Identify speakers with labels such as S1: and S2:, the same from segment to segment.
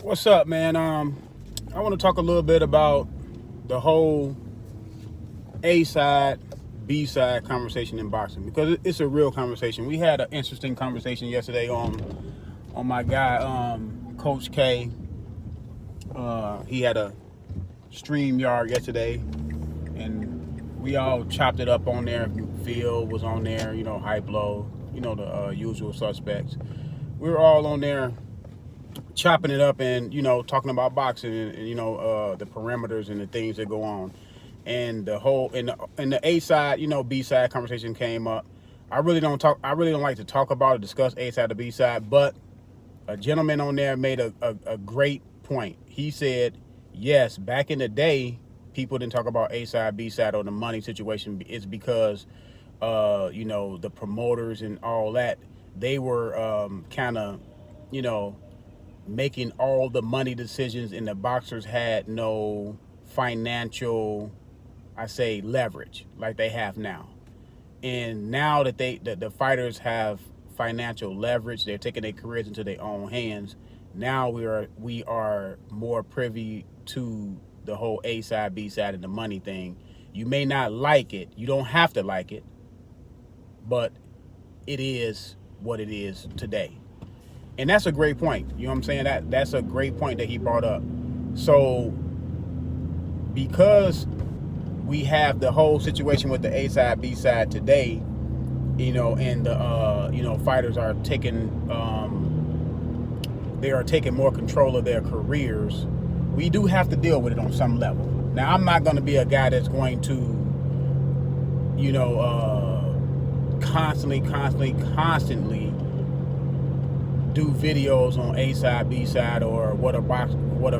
S1: What's up, man? I want to talk a little bit about the whole A side, B side conversation in boxing because it's a real conversation. We had an interesting conversation yesterday on my guy, Coach K. He had a stream yard yesterday, and we all chopped it up on there. Phil was on there, Hype Low, the usual suspects. We were all on there chopping it up and talking about boxing and the parameters and the things that go on and the whole and the A side B side conversation came up. I really don't like to talk about or discuss A side or B side, but a gentleman on there made a great point. He said, yes, back in the day people didn't talk about A side, B side, or the money situation. It's because the promoters and all that, they were kind of making all the money decisions, and the boxers had no financial, I say, leverage like they have now. And now that the fighters have financial leverage, they're taking their careers into their own hands. Now we are more privy to the whole A side, B side, and the money thing. You may not like it. You don't have to like it, but it is what it is today. And that's a great point. You know what I'm saying? That's a great point that he brought up. So because we have the whole situation with the A side, B side today, and the fighters are taking they are taking more control of their careers. We do have to deal with it on some level. Now, I'm not going to be a guy that's going to constantly do videos on A side, B side, or what a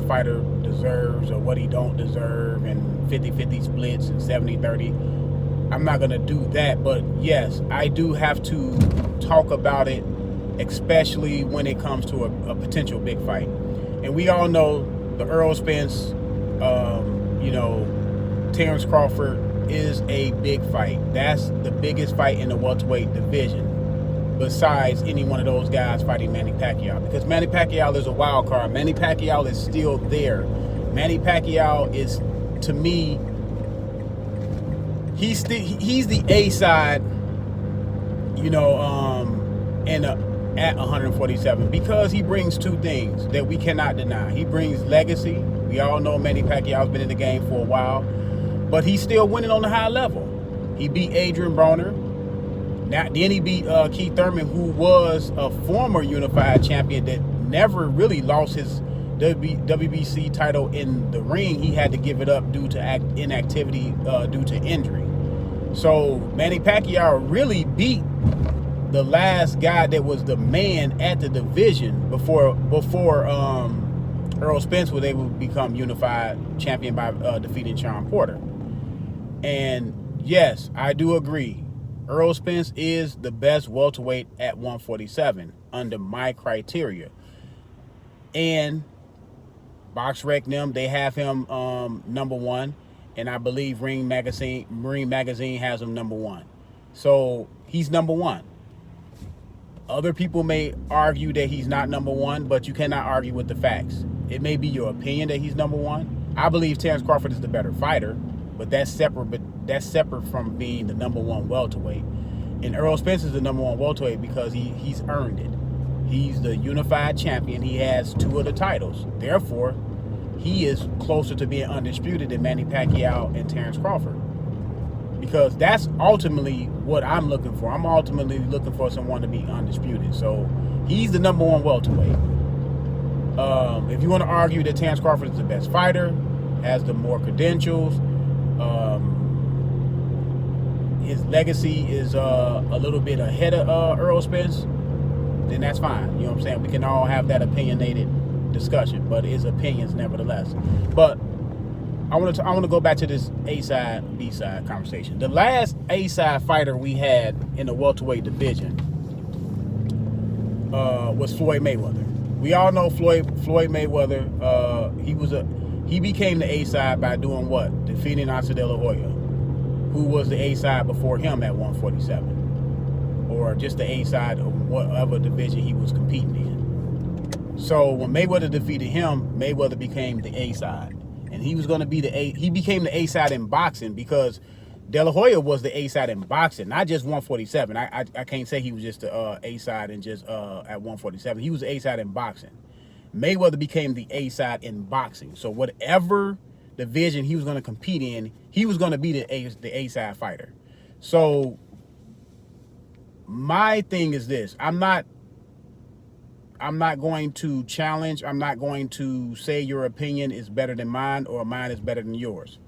S1: fighter deserves or what he don't deserve, and 50-50 splits and 70-30. I'm not going to do that, but yes, I do have to talk about it, especially when it comes to a potential big fight. And we all know the Errol Spence, Terrence Crawford is a big fight. That's the biggest fight in the welterweight division, besides any one of those guys fighting Manny Pacquiao, because Manny Pacquiao is a wild card. Manny Pacquiao is still there. Manny Pacquiao is, to me, he's the A side, and at 147, because he brings two things that we cannot deny. He brings legacy. We all know Manny Pacquiao's been in the game for a while, but he's still winning on the high level. He beat Adrian Broner. Then he beat Keith Thurman, who was a former unified champion that never really lost his WBC title in the ring. He had to give it up due to inactivity due to injury. So Manny Pacquiao really beat the last guy that was the man at the division before Errol Spence was able to become unified champion by defeating Sean Porter. And yes, I do agree. Errol Spence is the best welterweight at 147 under my criteria. And BoxRec them, they have him number one, and I believe Ring Magazine has him number one. So he's number one. Other people may argue that he's not number one, but you cannot argue with the facts. It may be your opinion that he's number one. I believe Terrence Crawford is the better fighter, but that's separate from being the number one welterweight. And Errol Spence is the number one welterweight because he's earned it. He's the unified champion. He has two of the titles. Therefore, he is closer to being undisputed than Manny Pacquiao and Terrence Crawford. Because that's ultimately what I'm looking for. I'm ultimately looking for someone to be undisputed. So he's the number one welterweight. If you want to argue that Terrence Crawford is the best fighter, has the more credentials, his legacy is a little bit ahead of Errol Spence, then that's fine. You know what I'm saying? We can all have that opinionated discussion, but his opinions nevertheless. But I want to go back to this A side, B side conversation. The last A side fighter we had in the welterweight division was Floyd Mayweather. We all know Floyd Mayweather. He became the A side by doing what? Defeating Oscar De La Hoya, who was the A side before him at 147, or just the A side of whatever division he was competing in. So when Mayweather defeated him, Mayweather became the A side, and he was going to be the A. He became the A side in boxing because De La Hoya was the A side in boxing, not just 147. I can't say he was just the A side and just at 147. He was the A side in boxing. Mayweather became the A side in boxing. So whatever division he was going to compete in, he was going to be the A side fighter. So my thing is this: I'm not going to challenge. I'm not going to say your opinion is better than mine or mine is better than yours.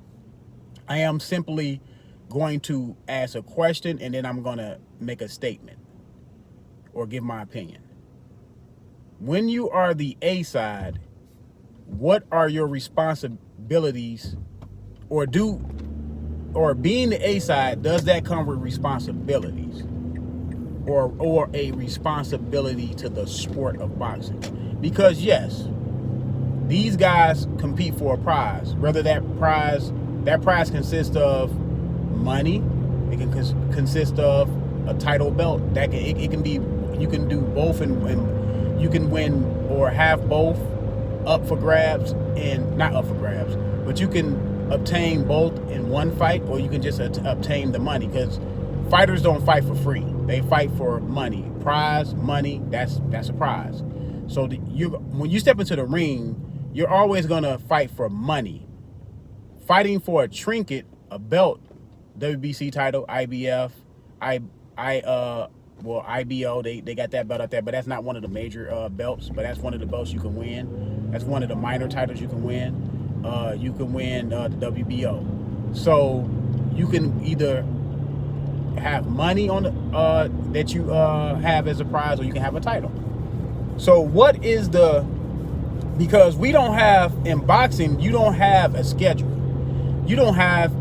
S1: I am simply going to ask a question and then I'm going to make a statement or give my opinion. When you are the A side, what are your responsibilities, or being the A side, does that come with responsibilities or a responsibility to the sport of boxing? Because yes, these guys compete for a prize, whether that prize consists of money, it can consist of a title belt. It can be, you can do both, and you can win or have both up for grabs, and not up for grabs, but you can obtain both in one fight, or you can just obtain the money, because fighters don't fight for free. They fight for money. Prize, money, that's a prize. So when you step into the ring, you're always going to fight for money. Fighting for a trinket, a belt, WBC title, IBF, IBO, they got that belt out there, but that's not one of the major belts, but that's one of the belts you can win. That's one of the minor titles you can win. You can win the WBO. So you can either have money on the, that you have as a prize, or you can have a title. So what is because we don't have, in boxing, you don't have a schedule. You don't have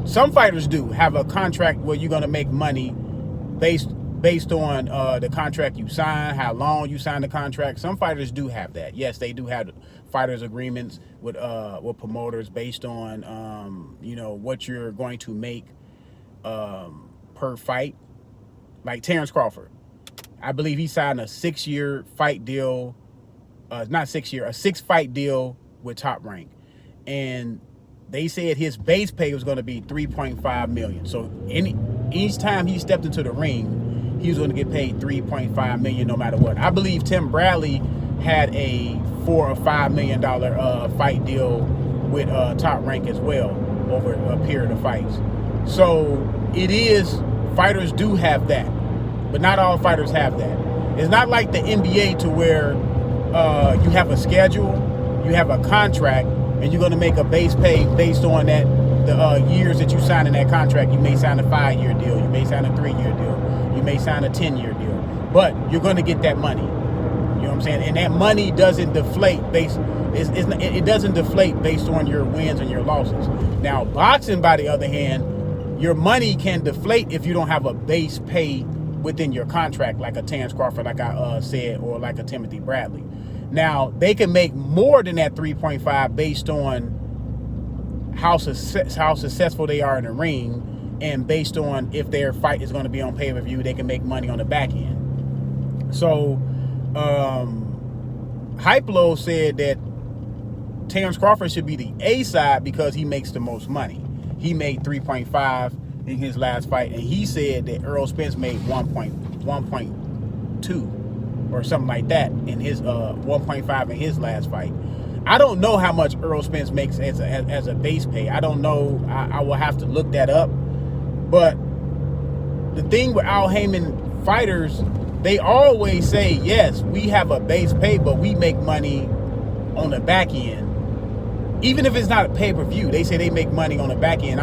S1: some fighters do have a contract where you're going to make money based on the contract you sign, how long you sign the contract. Some fighters do have that. Yes, they do have fighters agreements with promoters based on what you're going to make per fight. Like Terrence Crawford, I believe he signed a 6-year fight deal, a 6-fight deal with Top Rank, and they said his base pay was going to be $3.5 million. So each time he stepped into the ring, he was going to get paid $3.5 million no matter what. I believe Tim Bradley had a $4 or $5 million fight deal with Top Rank as well over a period of fights. So fighters do have that, but not all fighters have that. It's not like the NBA to where you have a schedule, you have a contract, and you're going to make a base pay based on that the years that you sign in that contract. You may sign a 5-year deal, you may sign a 3-year deal, you may sign a 10-year deal, but you're going to get that money. You know what I'm saying? And that money doesn't deflate it doesn't deflate based on your wins and your losses. Now, boxing, by the other hand, your money can deflate if you don't have a base pay within your contract, like a Terrence Crawford, like I said, or like a Timothy Bradley. Now, they can make more than that 3.5 based on how successful they are in the ring, and based on if their fight is going to be on pay-per-view, they can make money on the back end. So, Hypelo said that Terrence Crawford should be the A side because he makes the most money. He made 3.5 in his last fight, and he said that Errol Spence made 1.2 or something like that in his 1.5 in his last fight. I don't know how much Errol Spence makes as a base pay. I don't know. I will have to look that up. But the thing with Al Heyman fighters, they always say, yes, we have a base pay, but we make money on the back end. Even if it's not a pay-per-view, they say they make money on the back end.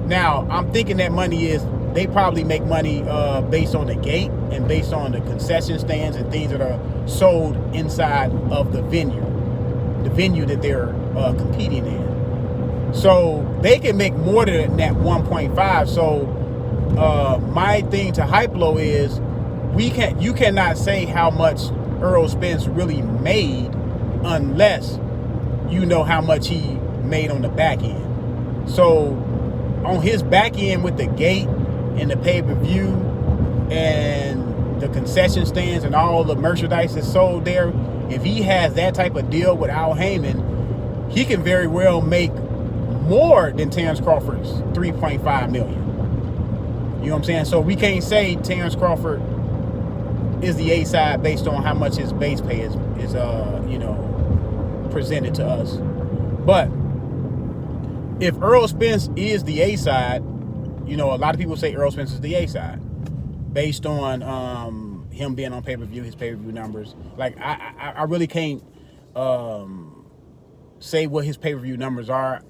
S1: Now, I'm thinking that money they probably make money based on the gate and based on the concession stands and things that are sold inside of the venue that they're competing in. So they can make more than that 1.5. So my thing to Hypelo is you cannot say how much Errol Spence really made unless you know how much he made on the back end. So on his back end with the gate and the pay-per-view and the concession stands and all the merchandise that's sold there, if he has that type of deal with Al Heyman, he can very well make more than Terrence Crawford's $3.5 million. You know what I'm saying? So we can't say Terrence Crawford is the A side based on how much his base pay is presented to us. But if Errol Spence is the A side, a lot of people say Errol Spence is the A side based on him being on pay-per-view, his pay-per-view numbers. Like I really can't say what his pay-per-view numbers are.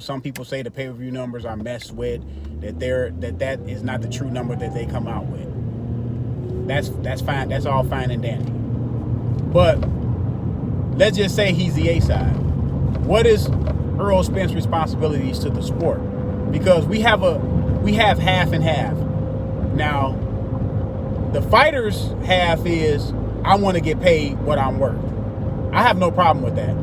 S1: Some people say the pay-per-view numbers are messed with, that is not the true number that they come out with. That's fine. That's all fine and dandy. But let's just say he's the A side. What is Errol Spence's responsibilities to the sport? Because we have half and half. Now, the fighter's half is, I want to get paid what I'm worth. I have no problem with that.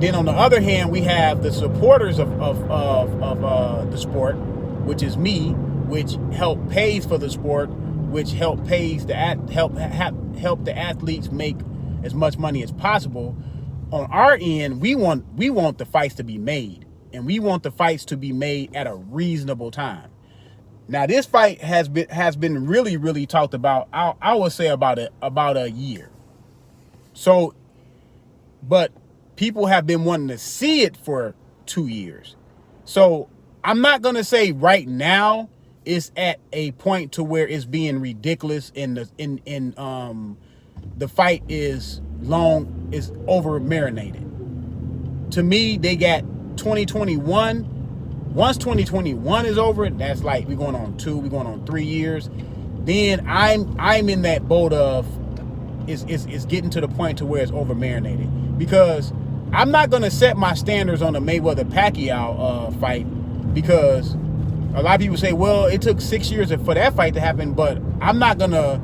S1: Then on the other hand, we have the supporters of the sport, which is me, which help pays for the sport, which help the athletes make as much money as possible. On our end, we want the fights to be made, and we want the fights to be made at a reasonable time. Now, this fight has been really, really talked about. I would say about a year. So, but people have been wanting to see it for 2 years. So I'm not gonna say right now it's at a point to where it's being ridiculous and the fight is over marinated. To me, they got 2021. Once 2021 is over, that's like we're going on 3 years. Then I'm in that boat of it's getting to the point to where it's over marinated, because I'm not gonna set my standards on the Mayweather Pacquiao fight, because a lot of people say, well, it took 6 years for that fight to happen, but I'm not going to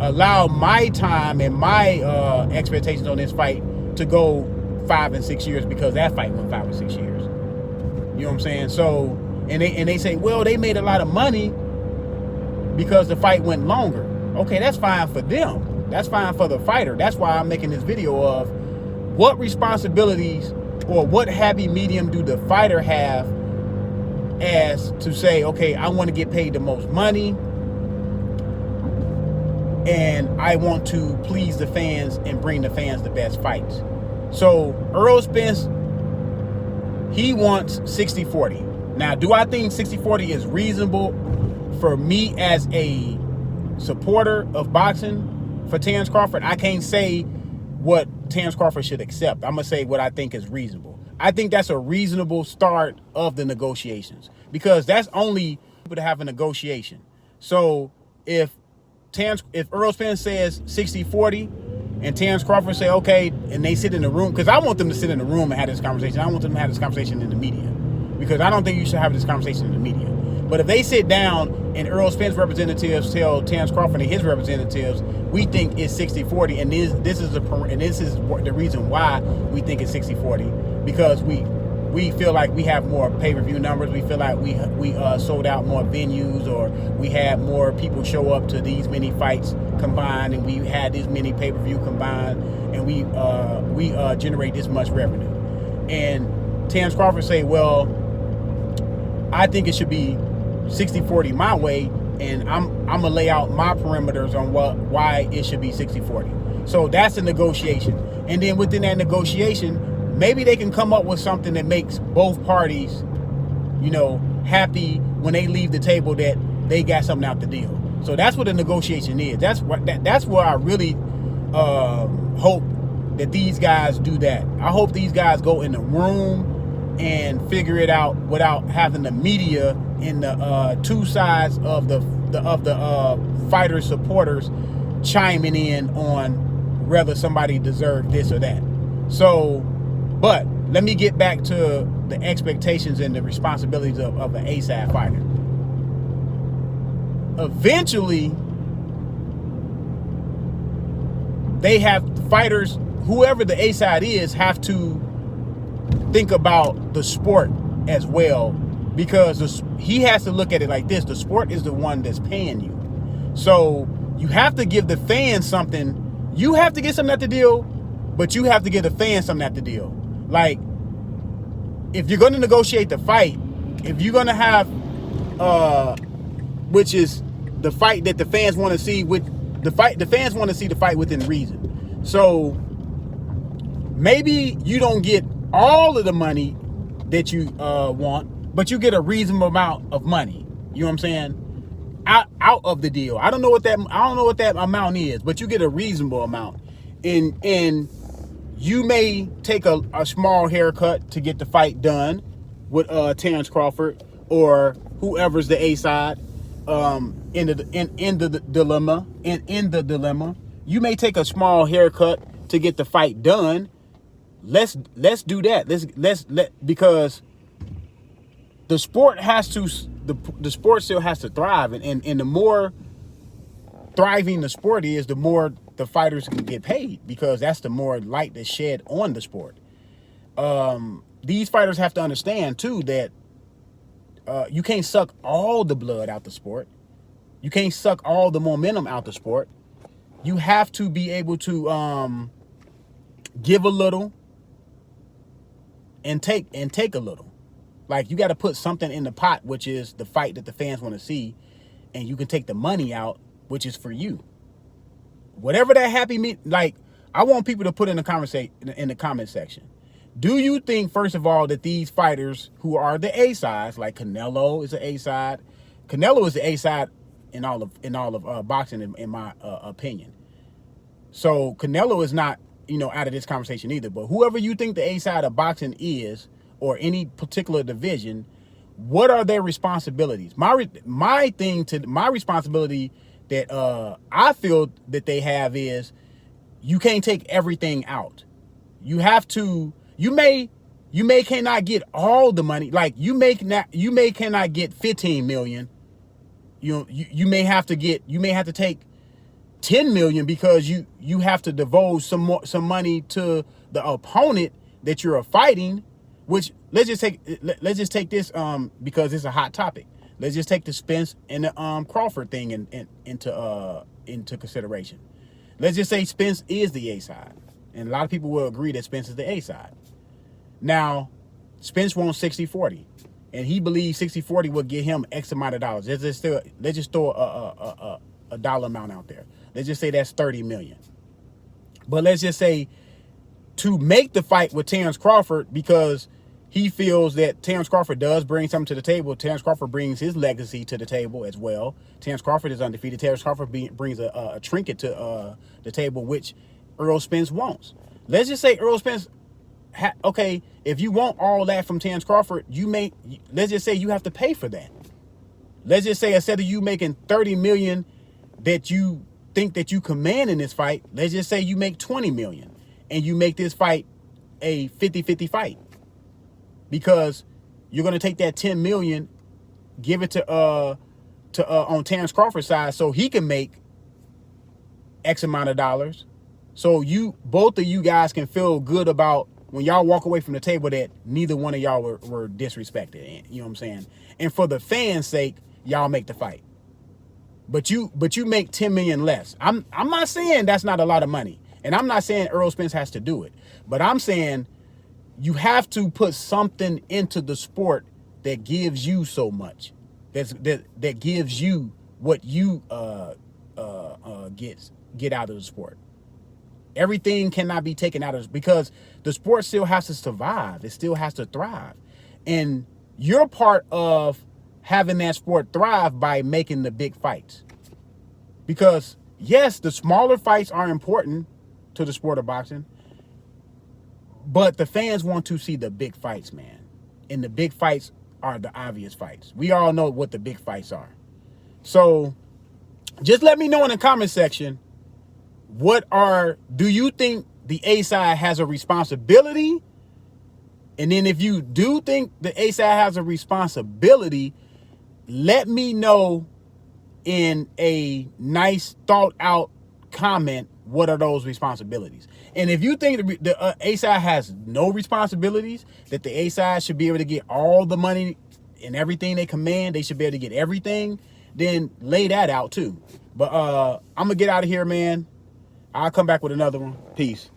S1: allow my time and my expectations on this fight to go 5 and 6 years, because that fight went 5 or 6 years. You know what I'm saying? So, and they say, well, they made a lot of money because the fight went longer. Okay, that's fine for them. That's fine for the fighter. That's why I'm making this video of what responsibilities or what happy medium do the fighter have as to say, okay, I want to get paid the most money and I want to please the fans and bring the fans the best fights. So Errol Spence, he wants 60-40. Now, do I think 60-40 is reasonable for me as a supporter of boxing for Terrence Crawford? I can't say what Terrence Crawford should accept. I'm going to say what I think is reasonable. I think that's a reasonable start of the negotiations, because that's only to have a negotiation. So if Errol Spence says 60-40 and Terrence Crawford say, okay, and they sit in the room, because I want them to sit in the room and have this conversation. I don't want them to have this conversation in the media, because I don't think you should have this conversation in the media. But if they sit down and Errol Spence representatives tell Terrence Crawford and his representatives, we think it's 60-40, and this is the reason why we think it's 60-40, because we feel like we have more pay-per-view numbers. We feel like we sold out more venues, or we had more people show up to these many fights combined, and we had this many pay-per-view combined, and we generate this much revenue. And Terrence Crawford say, well, I think it should be 60-40 my way, and I'm gonna lay out my perimeters on why it should be 60-40. So that's a negotiation. And then within that negotiation, maybe they can come up with something that makes both parties, happy when they leave the table, that they got something out the deal. So that's what a negotiation is. That's where I really hope that these guys do that. I hope these guys go in the room and figure it out without having the media and the two sides of the fighter supporters chiming in on whether somebody deserved this or that. So, but let me get back to the expectations and the responsibilities of an A-side fighter. Eventually, they have fighters, whoever the A-side is, have to think about the sport as well because he has to look at it like this. The sport is the one that's paying you. So you have to give the fans something. You have to get something at the deal, but you have to give the fans something at the deal. Like, if you're going to negotiate the fight, if you're going to have, which is the fight that the fans want to see, the fans want to see the fight within reason. So maybe you don't get all of the money that you want, but you get a reasonable amount of money. You know what I'm saying? Out of the deal. I don't know what that amount is, but you get a reasonable amount. And you may take a small haircut to get the fight done with Terrence Crawford or whoever's the A side in the dilemma. You may take a small haircut to get the fight done. Let's do that. Because the sport has to, the sport still has to thrive, and the more thriving the sport is, the more the fighters can get paid, because that's the more light that's shed on the sport. These fighters have to understand too that you can't suck all the blood out the sport. You can't suck all the momentum out the sport. You have to be able to give a little and take a little. Like, you got to put something in the pot, which is the fight that the fans want to see, and you can take the money out, which is for you. Whatever that like, I want people to put in the comment section. Do you think, first of all, that these fighters who are the A sides, like Canelo is an A side, Canelo is the A side in all of boxing, in my opinion. So Canelo is not, out of this conversation either. But whoever you think the A side of boxing is, or any particular division, what are their responsibilities? My responsibility that I feel that they have is, you can't take everything out. You have to. You may cannot get all the money. Like, you may cannot get 15 million. You may have to take 10 million, because you have to divulge some money to the opponent that you're fighting. Which, let's just take this because it's a hot topic. Let's just take the Spence and the Crawford thing into consideration. Let's just say Spence is the A side, and a lot of people will agree that Spence is the A side. Now, Spence wants 60-40, and he believes 60-40 will get him X amount of dollars. Let's just throw a dollar amount out there. Let's just say that's 30 million. But let's just say, to make the fight with Terrence Crawford, because he feels that Terrence Crawford does bring something to the table. Terrence Crawford brings his legacy to the table as well. Terrence Crawford is undefeated. Terrence Crawford brings a trinket to the table, which Errol Spence wants. Let's just say Errol Spence, okay, if you want all that from Terrence Crawford, let's just say you have to pay for that. Let's just say, instead of you making 30 million that you think that you command in this fight, let's just say you make 20 million, and you make this fight a 50-50 fight. Because you're going to take that 10 million, give it to on Terrence Crawford's side, so he can make X amount of dollars. So both of you guys can feel good about, when y'all walk away from the table, that neither one of y'all were disrespected. You know what I'm saying? And for the fans' sake, y'all make the fight. But you make 10 million less. I'm not saying that's not a lot of money. And I'm not saying Errol Spence has to do it. But I'm saying you have to put something into the sport that gives you so much. That gives you what you get out of the sport. Everything cannot be taken out of, because the sport still has to survive. It still has to thrive. And you're part of having that sport thrive by making the big fights. Because, yes, the smaller fights are important to the sport of boxing, but the fans want to see the big fights, man. And the big fights are the obvious fights. We all know what the big fights are. So just let me know in the comment section, do you think the A side has a responsibility? And then if you do think the A side has a responsibility, let me know in a nice thought out comment, what are those responsibilities? And if you think the A side has no responsibilities, that the A side should be able to get all the money and everything they command, they should be able to get everything, then lay that out too. But I'm going to get out of here, man. I'll come back with another one. Peace.